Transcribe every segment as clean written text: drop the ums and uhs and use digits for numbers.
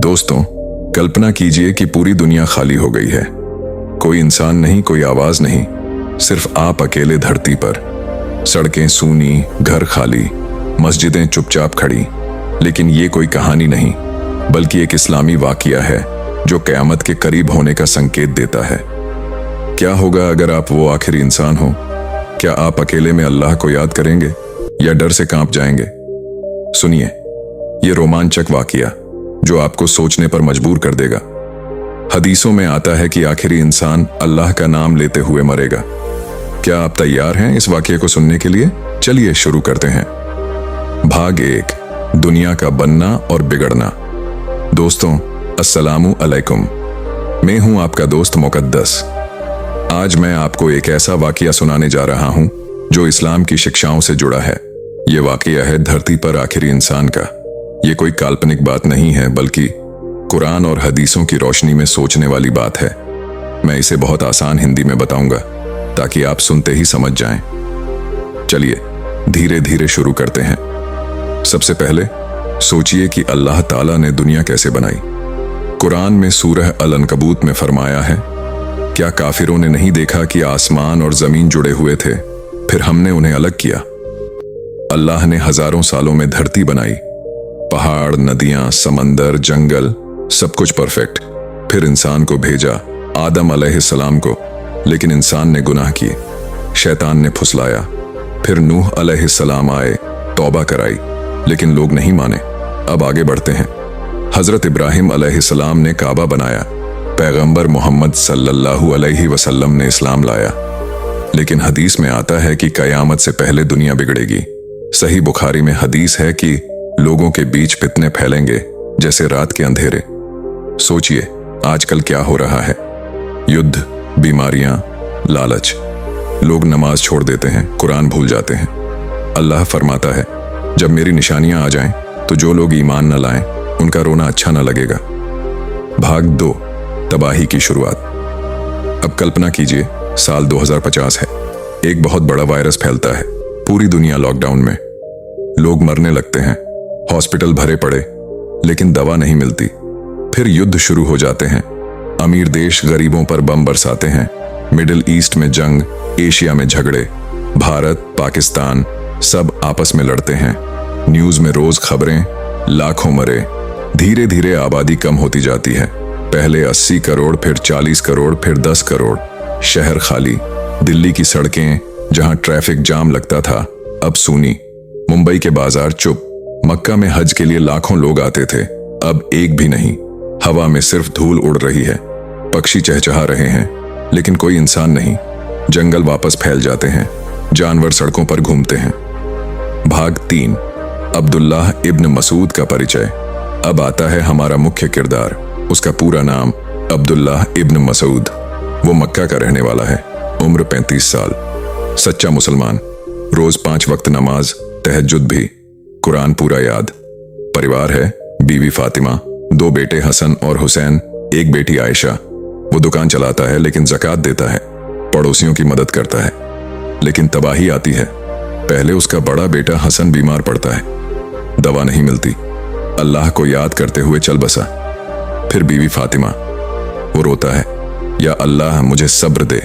दोस्तों, कल्पना कीजिए कि पूरी दुनिया खाली हो गई है। कोई इंसान नहीं, कोई आवाज नहीं, सिर्फ आप अकेले धरती पर। सड़कें सूनी, घर खाली, मस्जिदें चुपचाप खड़ी। लेकिन ये कोई कहानी नहीं, बल्कि एक इस्लामी वाकया है जो क़यामत के करीब होने का संकेत देता है। क्या होगा अगर आप वो आखिरी इंसान हो? क्या आप अकेले में अल्लाह को याद करेंगे या डर से कांप जाएंगे? सुनिए, ये रोमांचक वाकया जो आपको सोचने पर मजबूर कर देगा। हदीसों में आता है कि आखिरी इंसान अल्लाह का नाम लेते हुए मरेगा। क्या आप तैयार हैं इस वाकये को सुनने के लिए? चलिए शुरू करते हैं। भाग 1, दुनिया का बनना और बिगड़ना। दोस्तों, अस्सलामु अलैकुम। मैं हूं आपका दोस्त मुकद्दस। आज मैं आपको एक ऐसा वाकया सुनाने जा रहा हूं जो इस्लाम की शिक्षाओं से जुड़ा है। ये वाकया है धरती पर आखिरी इंसान का। ये कोई काल्पनिक बात नहीं है, बल्कि कुरान और हदीसों की रोशनी में सोचने वाली बात है। मैं इसे बहुत आसान हिंदी में बताऊंगा ताकि आप सुनते ही समझ जाएं। चलिए धीरे धीरे शुरू करते हैं। सबसे पहले सोचिए कि अल्लाह ताला ने दुनिया कैसे बनाई। कुरान में सूरह अल-अनकबूत में फरमाया है, क्या काफिरों ने नहीं देखा कि आसमान और जमीन जुड़े हुए थे, फिर हमने उन्हें अलग किया। अल्लाह ने हजारों सालों में धरती बनाई, पहाड़, नदियां, समंदर, जंगल, सब कुछ परफेक्ट। फिर इंसान को भेजा, आदम अलैहिस्सलाम को, लेकिन इंसान ने गुनाह किए, शैतान ने फुसलाया। फिर नूह अलैहिस्सलाम आए, तौबा कराई, लेकिन लोग नहीं माने। अब आगे बढ़ते हैं। हजरत इब्राहिम अलैहिस्सलाम ने काबा बनाया, पैगंबर मोहम्मद सल्लल्लाहु अलैहि वसल्लम ने इस्लाम लाया। लेकिन हदीस में आता है कि कयामत से पहले दुनिया बिगड़ेगी। सही बुखारी में हदीस है कि लोगों के बीच फितने फैलेंगे जैसे रात के अंधेरे। सोचिए आजकल क्या हो रहा है। युद्ध, बीमारियां, लालच। लोग नमाज छोड़ देते हैं, कुरान भूल जाते हैं। अल्लाह फरमाता है, जब मेरी निशानियां आ जाएं तो जो लोग ईमान न लाएं उनका रोना अच्छा न लगेगा। भाग 2, तबाही की शुरुआत। अब कल्पना कीजिए, साल 2050 है। एक बहुत बड़ा वायरस फैलता है, पूरी दुनिया लॉकडाउन में। लोग मरने लगते हैं, हॉस्पिटल भरे पड़े, लेकिन दवा नहीं मिलती। फिर युद्ध शुरू हो जाते हैं। अमीर देश गरीबों पर बम बरसाते हैं। मिडिल ईस्ट में जंग, एशिया में झगड़े, भारत, पाकिस्तान सब आपस में लड़ते हैं। न्यूज में रोज खबरें, लाखों मरे। धीरे धीरे आबादी कम होती जाती है। पहले 80 करोड़, फिर 40 करोड़, फिर 10 करोड़। शहर खाली। दिल्ली की सड़कें जहां ट्रैफिक जाम लगता था, अब सूनी। मुंबई के बाजार चुप। मक्का में हज के लिए लाखों लोग आते थे, अब एक भी नहीं। हवा में सिर्फ धूल उड़ रही है। पक्षी चहचहा रहे हैं, लेकिन कोई इंसान नहीं। जंगल वापस फैल जाते हैं, जानवर सड़कों पर घूमते हैं। भाग 3, अब्दुल्लाह इब्न मसूद का परिचय। अब आता है हमारा मुख्य किरदार। उसका पूरा नाम अब्दुल्लाह इब्न मसूद। वो मक्का का रहने वाला है, उम्र 35 साल, सच्चा मुसलमान, रोज 5 वक्त नमाज, तहज्जुद भी, कुरान पूरा याद। परिवार है, बीवी फातिमा, 2 बेटे हसन और हुसैन, एक बेटी आयशा। वो दुकान चलाता है लेकिन ज़कात देता है, पड़ोसियों की मदद करता है। लेकिन तबाही आती है। पहले उसका बड़ा बेटा हसन बीमार पड़ता है, दवा नहीं मिलती। अल्लाह को याद करते हुए चल बसा। फिर बीवी फातिमा, वो रोता है, या अल्लाह मुझे सब्र दे।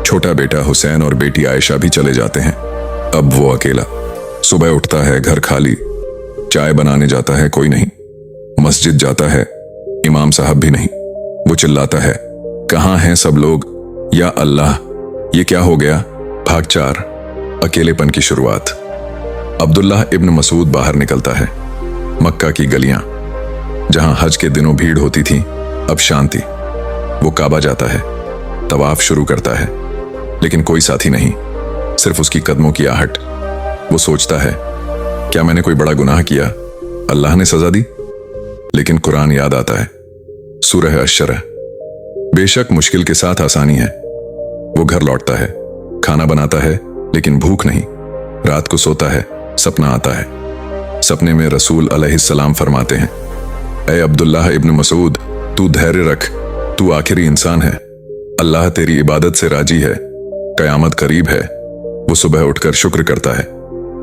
छोटा बेटा हुसैन और बेटी आयशा भी चले जाते हैं। अब वो अकेला। सुबह उठता है, घर खाली। चाय बनाने जाता है, कोई नहीं। मस्जिद जाता है, इमाम साहब भी नहीं। वो चिल्लाता है, कहाँ हैं सब लोग? या अल्लाह, ये क्या हो गया? भाग 4, अकेलेपन की शुरुआत। अब्दुल्लाह इब्न मसूद बाहर निकलता है। मक्का की गलियां, जहां हज के दिनों भीड़ होती थी, अब शांति। वो काबा जाता है, तवाफ शुरू करता है, लेकिन कोई साथी नहीं, सिर्फ उसकी कदमों की आहट। वो सोचता है, क्या मैंने कोई बड़ा गुनाह किया? अल्लाह ने सजा दी? लेकिन कुरान याद आता है, सूरह अश-शरह। बेशक मुश्किल के साथ आसानी है। वो घर लौटता है, खाना बनाता है, लेकिन भूख नहीं। रात को सोता है, सपना आता है। सपने में रसूल अलैहिस्सलाम फरमाते हैं, ऐ अब्दुल्लाह इब्न मसूद, तू धैर्य रख, तू आखिरी इंसान है। अल्लाह तेरी इबादत से राजी है, कयामत करीब है। वो सुबह उठकर शुक्र करता है।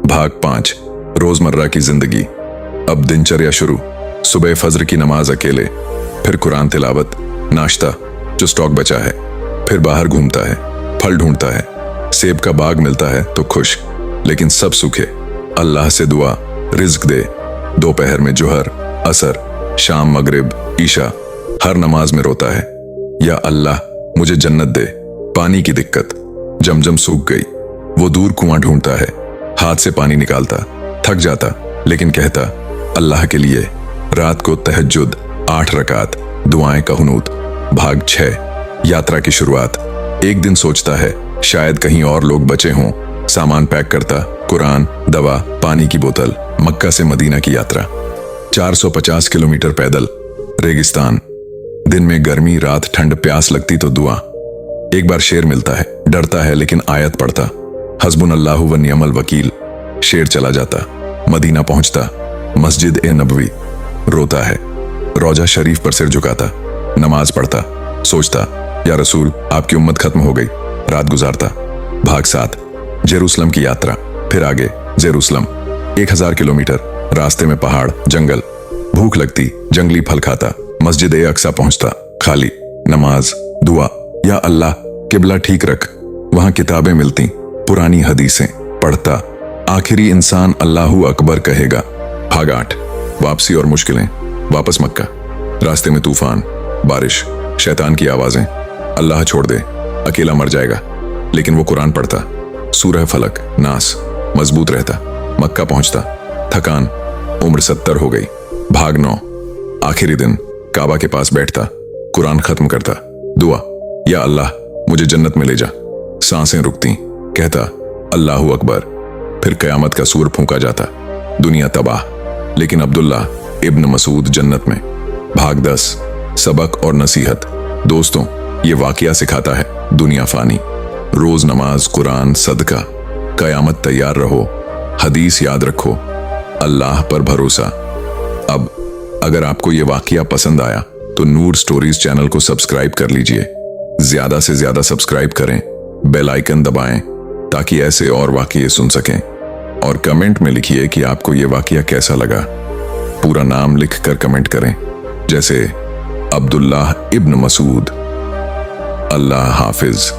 भाग 5, रोजमर्रा की जिंदगी। अब दिनचर्या शुरू। सुबह फज्र की नमाज अकेले, फिर कुरान तिलावत, नाश्ता जो स्टॉक बचा है, फिर बाहर घूमता है, फल ढूंढता है, सेब का बाग मिलता है तो खुश, लेकिन सब सूखे। अल्लाह से दुआ रिज्क दे। दोपहर में जोहर, असर, शाम, मगरिब, ईशा, हर नमाज में रोता है, या अल्लाह मुझे जन्नत दे। पानी की दिक्कत, जमजम सूख गई, वो दूर कुआं ढूंढता है, हाथ से पानी निकालता, थक जाता, लेकिन कहता अल्लाह के लिए। रात को तहज्जुद, 8 रकात, दुआएं कहनूत। भाग 6, यात्रा की शुरुआत। एक दिन सोचता है शायद कहीं और लोग बचे हों। सामान पैक करता, कुरान, दवा, पानी की बोतल। मक्का से मदीना की यात्रा, 450 किलोमीटर पैदल, रेगिस्तान। दिन में गर्मी, रात ठंड, प्यास लगती तो दुआ। एक बार शेर मिलता है, डरता है लेकिन आयत पढ़ता, हस्बुनल्लाहु व निअमल वकील। शेर चला जाता, मदीना पहुंचता, मस्जिद ए नबवी, रोता है, रोजा शरीफ पर सिर झुकाता, नमाज पढ़ता, सोचता या रसूल आपकी उम्मत खत्म हो गई। रात गुजारता। भाग 7, जेरूसलम की यात्रा। फिर आगे जेरूसलम, 1000 किलोमीटर, रास्ते में पहाड़, जंगल। भूख लगती, जंगली फल खाता, मस्जिद ए अक्सा पहुंचता, खाली, नमाज, दुआ, या अल्लाह किबला ठीक रख। वहां किताबें मिलती, पुरानी हदीसें पढ़ता। आखिरी इंसान अल्लाहू अकबर कहेगा। भाग 8, वापसी और मुश्किलें। वापस मक्का, रास्ते में तूफान, बारिश, शैतान की आवाजें। अल्लाह छोड़ दे, अकेला मर जाएगा, लेकिन वो कुरान पढ़ता, सूरह फलक, नास, मजबूत रहता। मक्का पहुंचता, थकान, उम्र 70 हो गई। भाग 9, आखिरी दिन, काबा के पास बैठता, कुरान खत्म करता, दुआ, या अल्लाह मुझे जन्नत में ले जा। सांसें रुकती, कहता अल्लाहू अकबर। फिर कयामत का सूर फूंका जाता, दुनिया तबाह, लेकिन अब्दुल्लाह इब्न मसूद जन्नत में। भाग 10, सबक और नसीहत। दोस्तों, ये वाकया सिखाता है दुनिया फानी, रोज नमाज, कुरान, सदका, कयामत तैयार रहो, हदीस याद रखो, अल्लाह पर भरोसा। अब अगर आपको ये वाकया पसंद आया तो नूर स्टोरीज चैनल को सब्सक्राइब कर लीजिए। ज्यादा से ज्यादा सब्सक्राइब करें, बेल आइकन दबाएं ताकि ऐसे और वाकये सुन सकें, और कमेंट में लिखिए कि आपको ये वाकया कैसा लगा। पूरा नाम लिखकर कमेंट करें, जैसे अब्दुल्लाह इब्न मसूद। अल्लाह हाफिज।